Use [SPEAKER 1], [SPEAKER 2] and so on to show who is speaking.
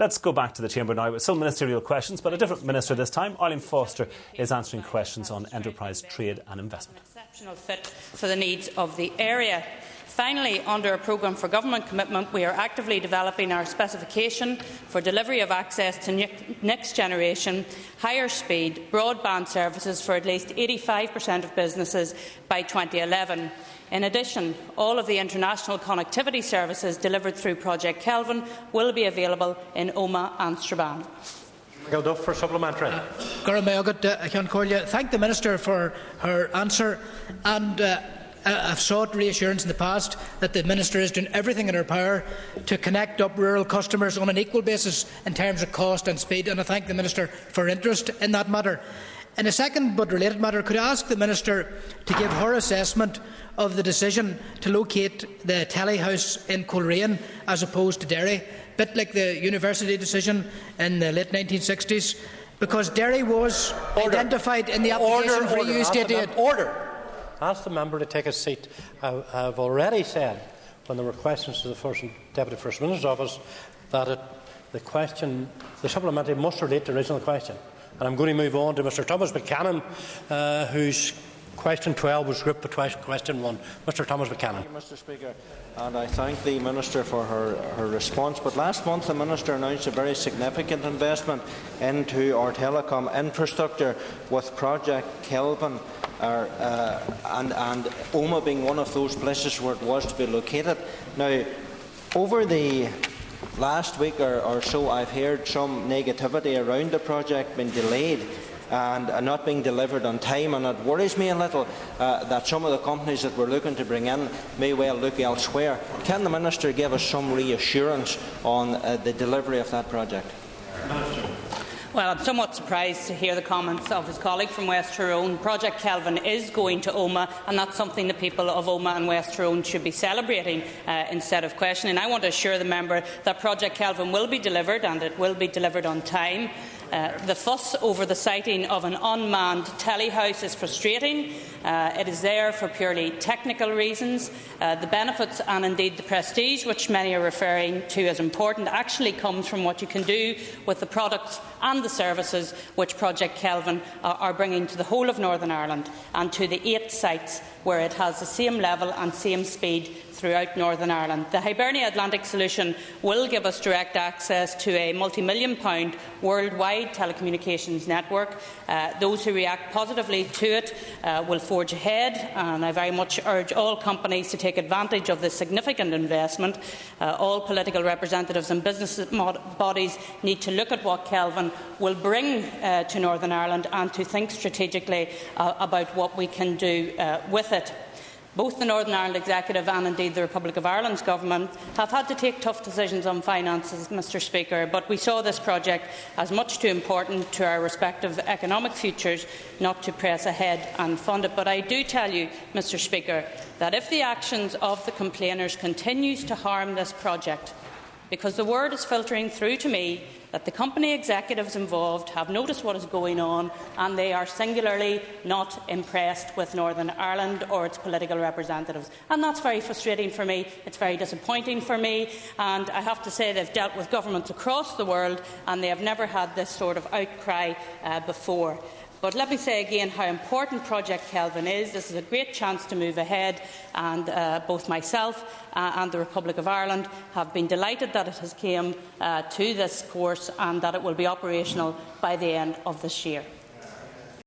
[SPEAKER 1] Let's go back to the Chamber now with some ministerial questions, but a different minister this time. Arlene Foster is answering questions on enterprise, trade and investment.
[SPEAKER 2] An exceptional fit for the needs of the area. Finally, under a programme for government commitment, we are actively developing our specification for delivery of access to next generation, higher speed broadband services for at least 85% of businesses by 2011. In addition, all of the international connectivity services delivered through Project Kelvin will be available in Omagh and Strabane.
[SPEAKER 3] For supplementary.
[SPEAKER 4] Thank the Minister for her answer, and I've sought reassurance in the past that the Minister is doing everything in her power to connect up rural customers on an equal basis in terms of cost and speed, and I thank the Minister for her interest in that matter. In a second but related matter, could I ask the Minister to give her assessment of the decision to locate the telehouse in Coleraine as opposed to Derry, a bit like the university decision in the late 1960s, because Derry was identified in the application for EU state aid.
[SPEAKER 3] Ask the member to take a seat. I have already said, when there were questions to the Deputy First Minister's office, that the supplementary must relate to the original question. And I'm going to move on to Mr Thomas Buchanan, whose question 12 was grouped with question 1. Mr Thomas Buchanan.
[SPEAKER 5] Thank you, Mr Speaker, and I thank the Minister for her response. But last month the Minister announced a very significant investment into our telecom infrastructure with Project Kelvin, and Omagh being one of those places where it was to be located. Now, over the last week or so, I've heard some negativity around the project being delayed and not being delivered on time, and it worries me a little that some of the companies that we're looking to bring in may well look elsewhere. Can the Minister give us some reassurance on the delivery of that project?
[SPEAKER 2] Well, I'm somewhat surprised to hear the comments of his colleague from West Tyrone. Project Kelvin is going to Omagh, and that's something the people of Omagh and West Tyrone should be celebrating instead of questioning. I want to assure the member that Project Kelvin will be delivered, and it will be delivered on time. The fuss over the siting of an unmanned telehouse is frustrating. It is there for purely technical reasons. The benefits and indeed the prestige, which many are referring to as important, actually comes from what you can do with the products and the services which Project Kelvin are bringing to the whole of Northern Ireland and to the 8 sites where it has the same level and same speed throughout Northern Ireland. The Hibernia Atlantic solution will give us direct access to a multi-million-pound worldwide telecommunications network. Those who react positively to it will forge ahead, and I very much urge all companies to take advantage of this significant investment. All political representatives and business bodies need to look at what Kelvin will bring to Northern Ireland and to think strategically about what we can do with it. Both the Northern Ireland Executive and indeed the Republic of Ireland's government have had to take tough decisions on finances, Mr Speaker, but we saw this project as much too important to our respective economic futures not to press ahead and fund it. But I do tell you, Mr Speaker, that if the actions of the complainers continues to harm this project, because the word is filtering through to me that the company executives involved have noticed what is going on and they are singularly not impressed with Northern Ireland or its political representatives. And that's very frustrating for me, it's very disappointing for me, and I have to say they've dealt with governments across the world and they have never had this sort of outcry before. But let me say again how important Project Kelvin is. This is a great chance to move ahead, and both myself and the Republic of Ireland have been delighted that it has come to this course and that it will be operational by the end of this year.